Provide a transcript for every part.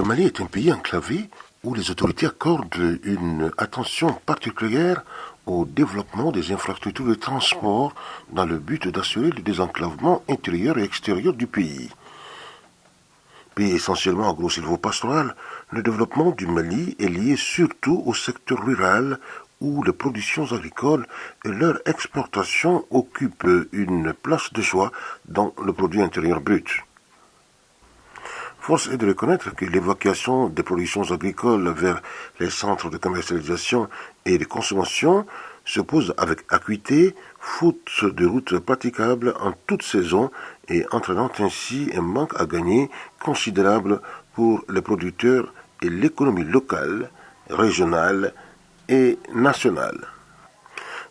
Mali est un pays enclavé où les autorités accordent une attention particulière au développement des infrastructures de transport dans le but d'assurer le désenclavement intérieur et extérieur du pays. Pays essentiellement agro-silvopastoral, le développement du Mali est lié surtout au secteur rural où les productions agricoles et leur exportation occupent une place de choix dans le produit intérieur brut. Force est de reconnaître que l'évacuation des productions agricoles vers les centres de commercialisation et de consommation se pose avec acuité, faute de routes praticables en toute saison et entraînant ainsi un manque à gagner considérable pour les producteurs et l'économie locale, régionale et nationale.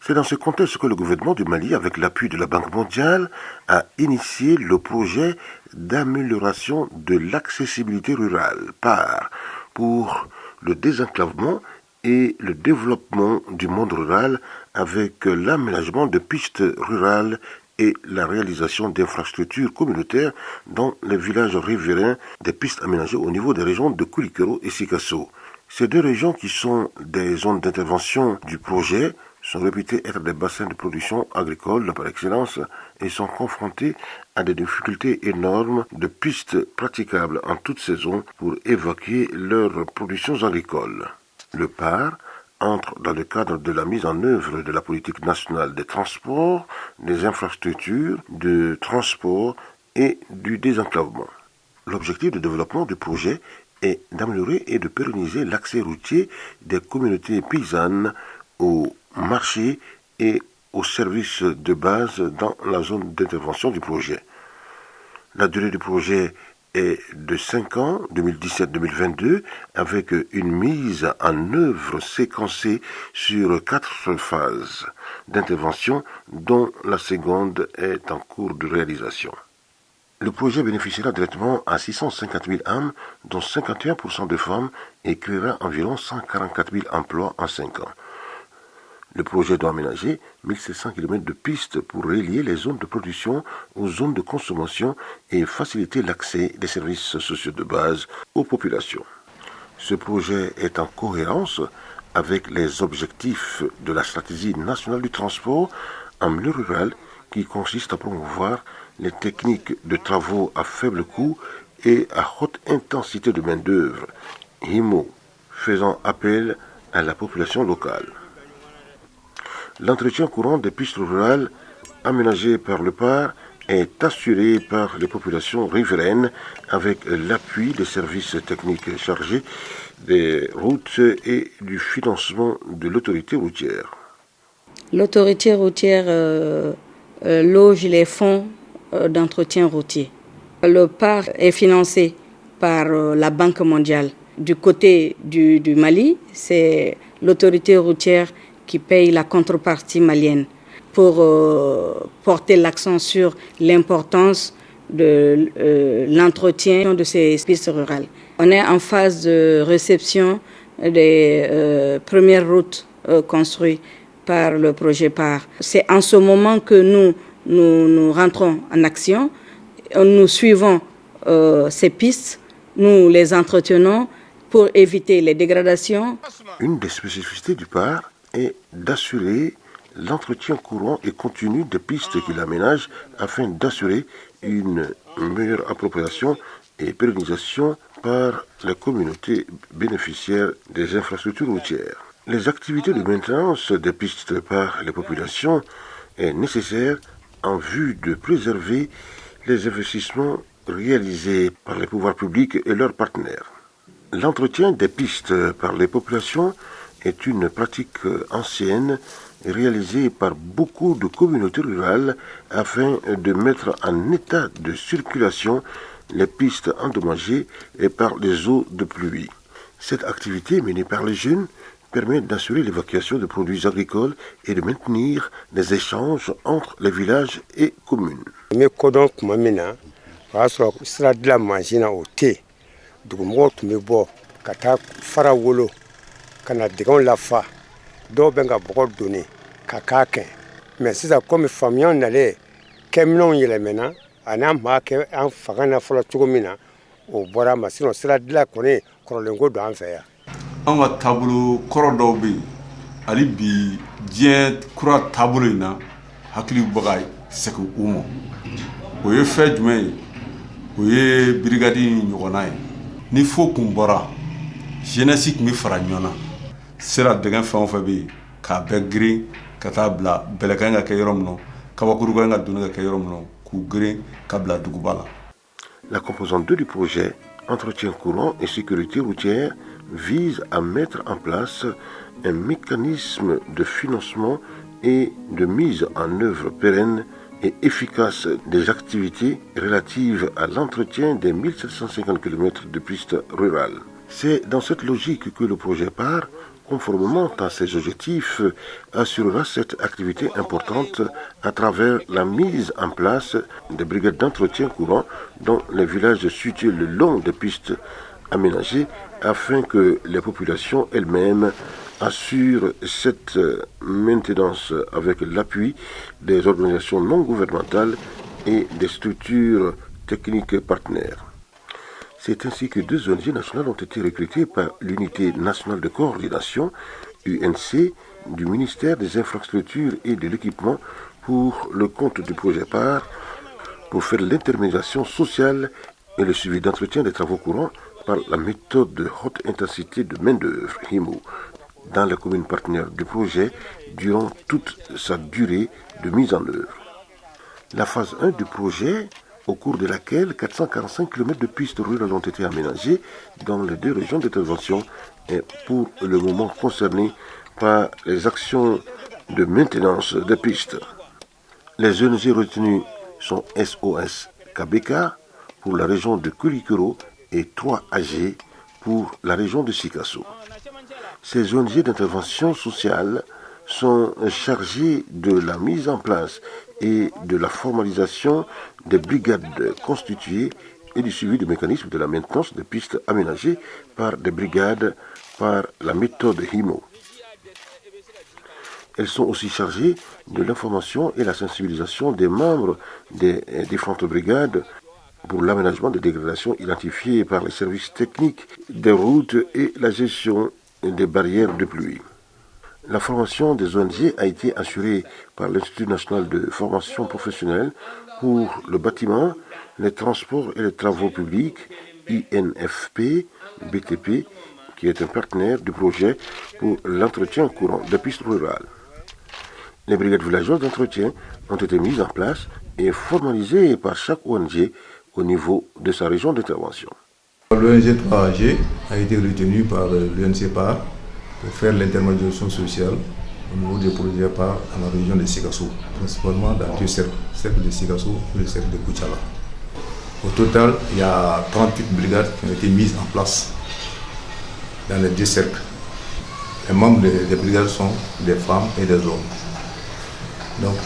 C'est dans ce contexte que le gouvernement du Mali, avec l'appui de la Banque mondiale, a initié le projet d'amélioration de l'accessibilité rurale PAR pour le désenclavement et le développement du monde rural avec l'aménagement de pistes rurales et la réalisation d'infrastructures communautaires dans les villages riverains des pistes aménagées au niveau des régions de Koulikoro et Sikasso. Ces deux régions qui sont des zones d'intervention du projet sont réputées être des bassins de production agricole par excellence et sont confrontés à des difficultés énormes de pistes praticables en toute saison pour évacuer leurs productions agricoles. Le PAR entre dans le cadre de la mise en œuvre de la politique nationale des transports, des infrastructures, de transport et du désenclavement. L'objectif de développement du projet est d'améliorer et de pérenniser l'accès routier des communautés paysannes aux marchés et aux services de base dans la zone d'intervention du projet. La durée du projet est de 5 ans, 2017-2022, avec une mise en œuvre séquencée sur 4 phases d'intervention, dont la seconde est en cours de réalisation. Le projet bénéficiera directement à 650 000 âmes, dont 51% de femmes, et créera environ 144 000 emplois en 5 ans. Le projet doit aménager 1700 km de pistes pour relier les zones de production aux zones de consommation et faciliter l'accès des services sociaux de base aux populations. Ce projet est en cohérence avec les objectifs de la stratégie nationale du transport en milieu rural qui consiste à promouvoir les techniques de travaux à faible coût et à haute intensité de main-d'œuvre, HIMO, faisant appel à la population locale. L'entretien courant des pistes rurales aménagées par le PAR est assuré par les populations riveraines avec l'appui des services techniques chargés des routes et du financement de l'autorité routière. L'autorité routière loge les fonds d'entretien routier. Le PAR est financé par la Banque mondiale. Du côté du Mali, c'est l'autorité routière qui paye la contrepartie malienne pour porter l'accent sur l'importance de l'entretien de ces pistes rurales. On est en phase de réception des premières routes construites par le projet PAR. C'est en ce moment que nous rentrons en action. Nous suivons ces pistes, nous les entretenons pour éviter les dégradations. Une des spécificités du PAR est d'assurer l'entretien courant et continu des pistes qu'il aménage afin d'assurer une meilleure appropriation et pérennisation par la communauté bénéficiaire des infrastructures routières. Les activités de maintenance des pistes par les populations est nécessaire en vue de préserver les investissements réalisés par les pouvoirs publics et leurs partenaires. L'entretien des pistes par les populations est une pratique ancienne réalisée par beaucoup de communautés rurales afin de mettre en état de circulation les pistes endommagées et par les eaux de pluie. Cette activité menée par les jeunes permet d'assurer l'évacuation de produits agricoles et de maintenir les échanges entre les villages et communes. Kana digon lafa dɔw bɛ ka bɔgɔ doni ka k'a kɛ mais sisan comme famiyaw nalen kɛminɛnw yɛlɛmɛna a n'an b'a kɛ an fanga na fɔlɔ cogo min na o bɔra ma sinon sira dilan kɔni kɔrɔlenko don an fɛ yan. An ka taabolo kɔrɔ dɔw bɛ yen hali bi diɲɛ kura taabolo in na hakili bɛ ka segin u ma o ye fɛn jumɛn ye o ye birigadi ɲɔgɔnna ye ni fo kun bɔra jeunesse tun bɛ fara ɲɔgɔn na sira dɛgɛ fɛn o fɛn bɛ yen k'a bɛɛ girin ka taa bila bɛlɛ ka kɛ yɔrɔ min na kabakuru ka donni ka kɛ yɔrɔ min na k'u girin ka bila duguba la. La composante 2 du projet, entretien courant et sécurité routière, vise à mettre en place un mécanisme de financement et de mise en œuvre pérenne et efficace des activités relatives à l'entretien des 1750 km de pistes rurales. C'est dans cette logique que le projet PAR, conformément à ses objectifs, assurera cette activité importante à travers la mise en place des brigades d'entretien courant dans les villages situés le long des pistes aménagées afin que les populations elles-mêmes assurent cette maintenance avec l'appui des organisations non gouvernementales et des structures techniques partenaires. C'est ainsi que 2 ONG nationales ont été recrutées par l'Unité nationale de coordination, UNC, du ministère des Infrastructures et de l'Équipement pour le compte du projet PAR, pour faire l'intermédiation sociale et le suivi d'entretien des travaux courants par la méthode de haute intensité de main-d'œuvre, HIMO, dans les communes partenaires du projet durant toute sa durée de mise en œuvre. La phase 1 du projet, au cours de laquelle 445 km de pistes rurales ont été aménagées dans les 2 régions d'intervention, est pour le moment concernée par les actions de maintenance des pistes. Les ONG retenues sont SOS KBK pour la région de Kulikoro et 3AG pour la région de Sikasso. Ces ONG d'intervention sociale sont chargées de la mise en place et de la formalisation des brigades constituées et du suivi du mécanisme de la maintenance des pistes aménagées par des brigades par la méthode HIMO. Elles sont aussi chargées de l'information et la sensibilisation des membres des différentes brigades pour l'aménagement des dégradations identifiées par les services techniques des routes et la gestion des barrières de pluie. La formation des ONG a été assurée par l'Institut national de formation professionnelle pour le bâtiment, les transports et les travaux publics, INFP, BTP, qui est un partenaire du projet pour l'entretien courant des pistes rurales. Les brigades villageoises d'entretien ont été mises en place et formalisées par chaque ONG au niveau de sa région d'intervention. L'ONG 3AG a été retenu par l'UNC PAR pour faire l'intermédiation sociale au niveau des projets PAR dans la région de Sikasso, principalement dans 2 cercles, le cercle de Sikasso et le cercle de Kuchala. Au total, il y a 38 brigades qui ont été mises en place dans les 2 cercles. Les membres des brigades sont des femmes et des hommes. Donc,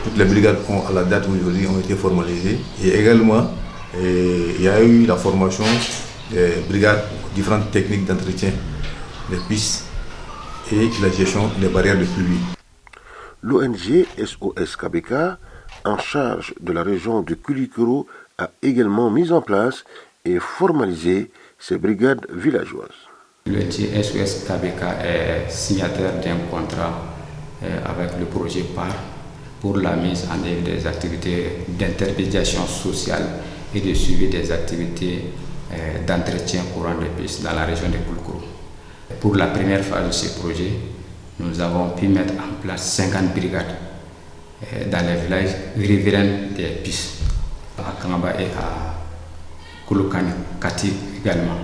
toutes les brigades à la date d'aujourd'hui ont été formalisées et également il y a eu la formation des brigades, différentes techniques d'entretien des pistes et la gestion des barrières de pluie. L'ONG SOS KBK, en charge de la région de Kulikoro, a également mis en place et formalisé ces brigades villageoises. L'ONG SOS KBK est signataire d'un contrat avec le projet PAR pour la mise en œuvre des activités d'intermédiation sociale et de suivi des activités d'entretien courant des pistes dans la région de Kulikoro. Pour la première phase de ce projet, nous avons pu mettre en place 50 brigades dans les villages riverains des pistes, à Kangaba et à Kulukani, Kati également.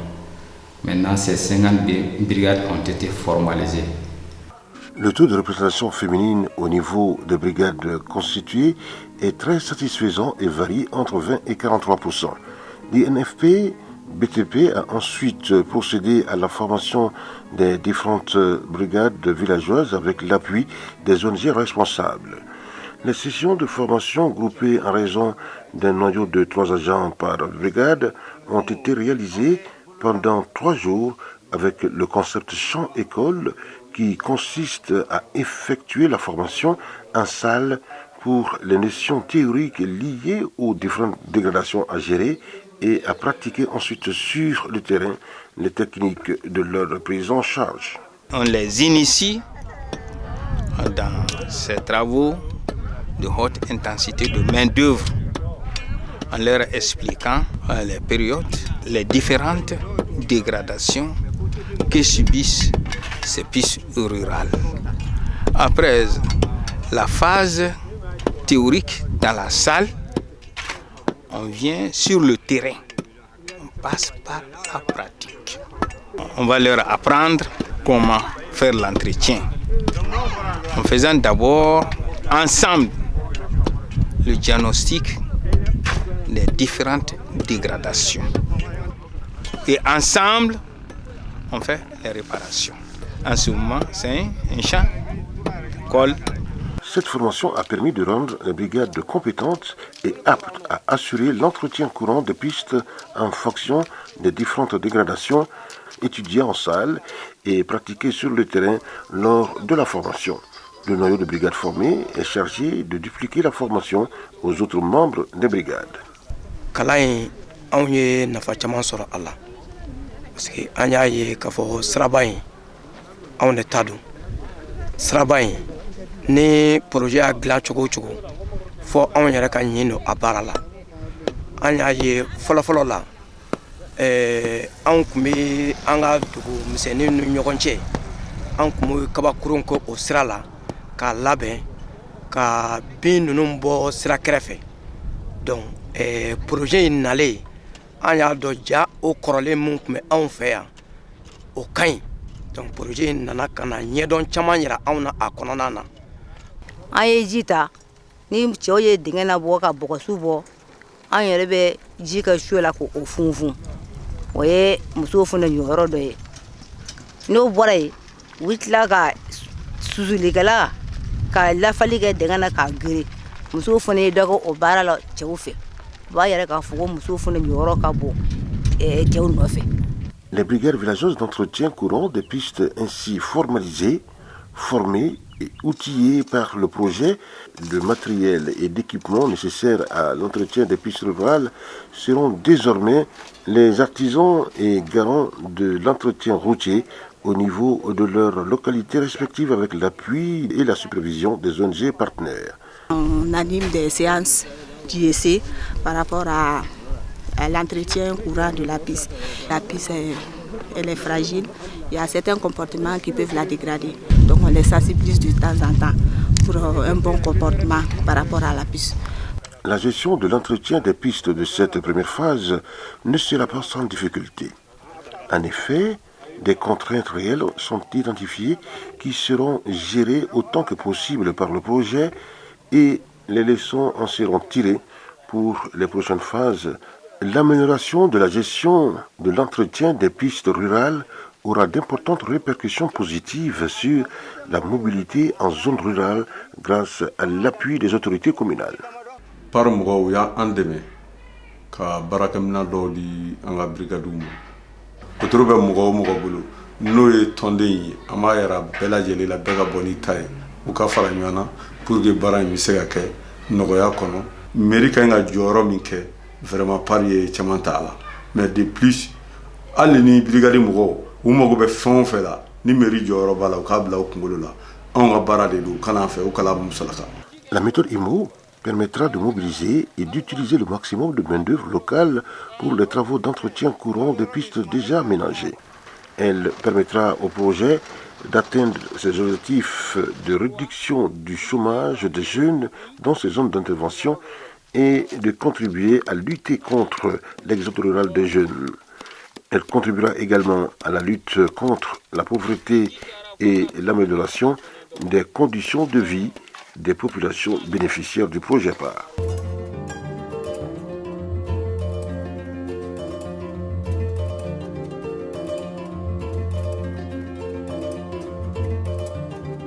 Maintenant, ces 50 brigades ont été formalisées. Le taux de représentation féminine au niveau des brigades constituées est très satisfaisant et varie entre 20 et 43%. L'INFP BTP a ensuite procédé à la formation des différentes brigades villageoises avec l'appui des ONG responsables. Les sessions de formation groupées en raison d'un noyau de 3 agents par brigade ont été réalisées pendant 3 jours avec le concept champ-école qui consiste à effectuer la formation en salle pour les notions théoriques liées aux différentes dégradations à gérer et à pratiquer ensuite sur le terrain les techniques de leur prise en charge. On les initie dans ces travaux de haute intensité de main-d'œuvre en leur expliquant les périodes, les différentes dégradations que subissent ces pistes rurales. Après la phase théorique dans la salle, on vient sur le terrain. On passe par la pratique. On va leur apprendre comment faire l'entretien. En faisant d'abord ensemble le diagnostic des différentes dégradations. Et ensemble, on fait les réparations. En ce moment, c'est un champ d'école. Cette formation a permis de rendre les brigades compétentes et aptes à assurer l'entretien courant des pistes en fonction des différentes dégradations étudiées en salle et pratiquées sur le terrain lors de la formation. Le noyau de brigade formé est chargé de dupliquer la formation aux autres membres des brigades. Kalain anw ye nafa caman sɔrɔ a la parce que an y'a ye k'a fɔ siraba in anw de ta don siraba in ni projet y'a dilan cogo o cogo fɔ anw yɛrɛ ka ɲin don a baara la an y'a ye fɔlɔfɔlɔ la anw kun bɛ an ka dugu misɛnninw ni ɲɔgɔn cɛ an kun bɛ kabakurun kɛ o sira la k'a labɛn ka bin ninnu bɔ sira kɛrɛfɛ donc projet in nalen an y'a dɔn ja o kɔrɔlen min tun bɛ anw fɛ yan o ka ɲi donc projet in nana ka na ɲɛdɔn caman yira anw na a kɔnɔna na. An ye ji ta ni cɛw ye dingɛ labɔ ka bɔgɔsu bɔ an yɛrɛ bɛ ji kɛ su la k'o funfun o ye musow fana jɔyɔrɔ dɔ ye n'o bɔra yen u bɛ tila ka susulikɛla ka lafali kɛ dingɛ na k'a gere musow fana ye dɔ kɛ o baara la cɛw fɛ. Les brigades villageoses d'entretien courant des pistes ainsi formalisées, formées et outillées par le projet de matériel et d'équipement nécessaires à l'entretien des pistes rurales seront désormais les artisans et garants de l'entretien routier au niveau de leurs localités respectives avec l'appui et la supervision des ONG partenaires. On anime des séances d'essai par rapport à l'entretien courant de la piste. La piste, elle est fragile. Il y a certains comportements qui peuvent la dégrader. Donc on les sensibilise de temps en temps pour un bon comportement par rapport à la piste. La gestion de l'entretien des pistes de cette première phase ne sera pas sans difficulté. En effet, des contraintes réelles sont identifiées qui seront gérées autant que possible par le projet et les leçons en seront tirées pour les prochaines phases. L'amélioration de la gestion de l'entretien des pistes rurales aura d'importantes répercussions positives sur la mobilité en zone rurale grâce à l'appui des autorités communales. Par mɔgɔw y'an dɛmɛ ka baarakɛminɛn dɔw di an ka brigadiw ma. Wotoro bɛ mɔgɔ o mɔgɔ bolo n'o ye tɔnden ye an b'a yira bɛɛ lajɛlen la bɛɛ ka bɔ n'i ta ye u ka fara ɲɔgɔn na pour que baara in bɛ se ka kɛ nɔgɔya kɔnɔ. Mairie ka ɲi ka jɔyɔrɔ min kɛ vraiment par ye caman ta a la mais de plus hali ni brigade mɔgɔw u mago bɛ fɛn o fɛn la ni mairie jɔyɔrɔ b'a la u k'a bila u kunkolo la anw ka baara de don u kana fɛ u kala musalaka. La méthode IMO permettra de mobiliser et d'utiliser le maximum de main-d'œuvre locale pour les travaux d'entretien courant des pistes déjà aménagées. Elle permettra au projet d'atteindre ses objectifs de réduction du chômage des jeunes dans ces zones d'intervention et de contribuer à lutter contre l'exode rural des jeunes. Elle contribuera également à la lutte contre la pauvreté et l'amélioration des conditions de vie des populations bénéficiaires du projet PAR.